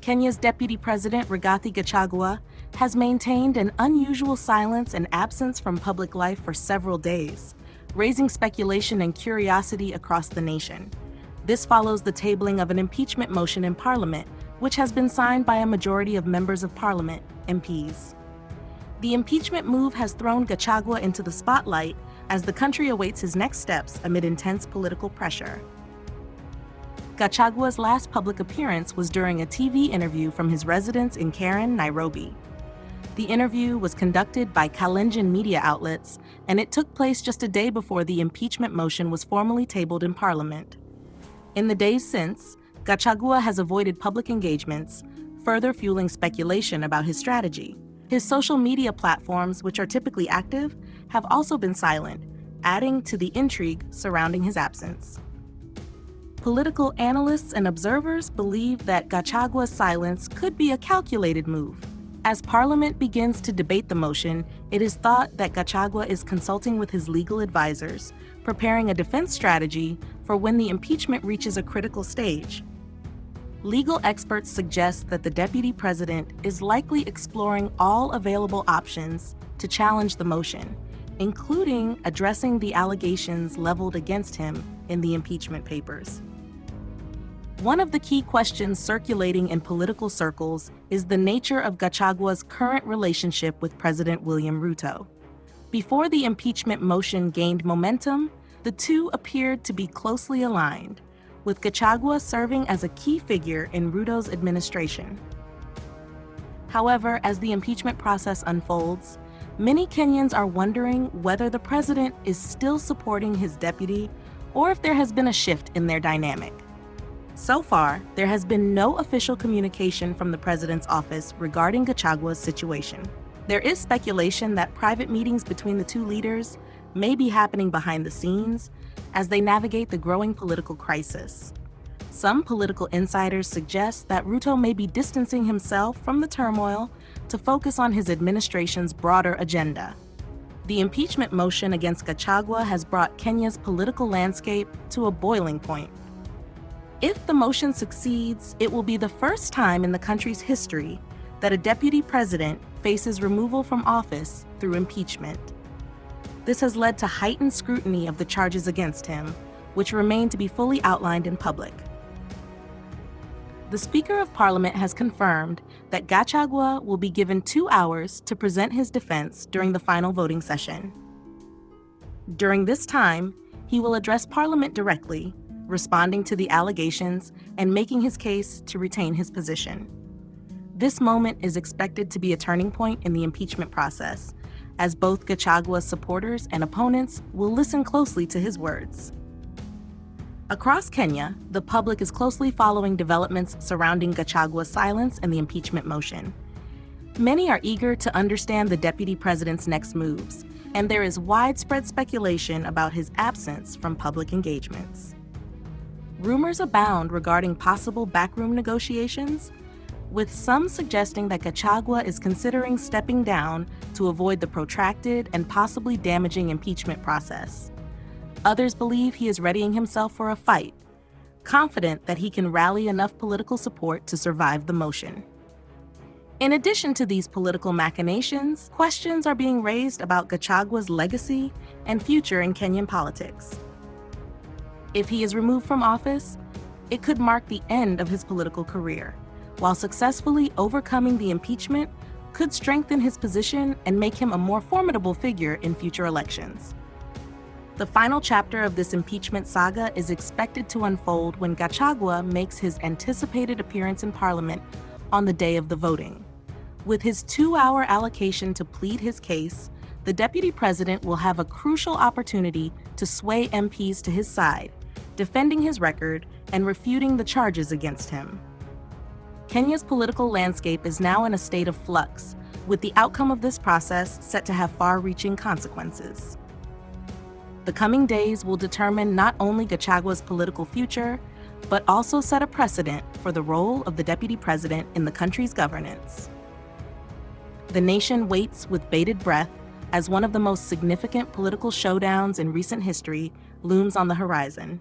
Kenya's Deputy President Rigathi Gachagua has maintained an unusual silence and absence from public life for several days, raising speculation and curiosity across the nation. This follows the tabling of an impeachment motion in Parliament, which has been signed by a majority of members of Parliament, MPs. The impeachment move has thrown Gachagua into the spotlight as the country awaits his next steps amid intense political pressure. Gachagua's last public appearance was during a TV interview from his residence in Karen, Nairobi. The interview was conducted by Kalenjin media outlets, and it took place just a day before the impeachment motion was formally tabled in Parliament. In the days since, Gachagua has avoided public engagements, further fueling speculation about his strategy. His social media platforms, which are typically active, have also been silent, adding to the intrigue surrounding his absence. Political analysts and observers believe that Gachagua's silence could be a calculated move. As Parliament begins to debate the motion, it is thought that Gachagua is consulting with his legal advisors, preparing a defense strategy for when the impeachment reaches a critical stage. Legal experts suggest that the deputy president is likely exploring all available options to challenge the motion, including addressing the allegations leveled against him in the impeachment papers. One of the key questions circulating in political circles is the nature of Gachagua's current relationship with President William Ruto. Before the impeachment motion gained momentum, the two appeared to be closely aligned, with Gachagua serving as a key figure in Ruto's administration. However, as the impeachment process unfolds, many Kenyans are wondering whether the president is still supporting his deputy or if there has been a shift in their dynamic. So far, there has been no official communication from the president's office regarding Gachagua's situation. There is speculation that private meetings between the two leaders may be happening behind the scenes as they navigate the growing political crisis. Some political insiders suggest that Ruto may be distancing himself from the turmoil to focus on his administration's broader agenda. The impeachment motion against Gachagua has brought Kenya's political landscape to a boiling point. If the motion succeeds, it will be the first time in the country's history that a deputy president faces removal from office through impeachment. This has led to heightened scrutiny of the charges against him, which remain to be fully outlined in public. The Speaker of Parliament has confirmed that Gachagua will be given 2 hours to present his defense during the final voting session. During this time, he will address Parliament directly, responding to the allegations and making his case to retain his position. This moment is expected to be a turning point in the impeachment process, as both Gachagua's supporters and opponents will listen closely to his words. Across Kenya, the public is closely following developments surrounding Gachagua's silence and the impeachment motion. Many are eager to understand the deputy president's next moves, and there is widespread speculation about his absence from public engagements. Rumors abound regarding possible backroom negotiations, with some suggesting that Gachagua is considering stepping down to avoid the protracted and possibly damaging impeachment process. Others believe he is readying himself for a fight, confident that he can rally enough political support to survive the motion. In addition to these political machinations, questions are being raised about Gachagua's legacy and future in Kenyan politics. If he is removed from office, it could mark the end of his political career, while successfully overcoming the impeachment could strengthen his position and make him a more formidable figure in future elections. The final chapter of this impeachment saga is expected to unfold when Gachagua makes his anticipated appearance in Parliament on the day of the voting. With his 2-hour allocation to plead his case, the deputy president will have a crucial opportunity to sway MPs to his side, defending his record and refuting the charges against him. Kenya's political landscape is now in a state of flux, with the outcome of this process set to have far-reaching consequences. The coming days will determine not only Gachagua's political future, but also set a precedent for the role of the deputy president in the country's governance. The nation waits with bated breath as one of the most significant political showdowns in recent history looms on the horizon.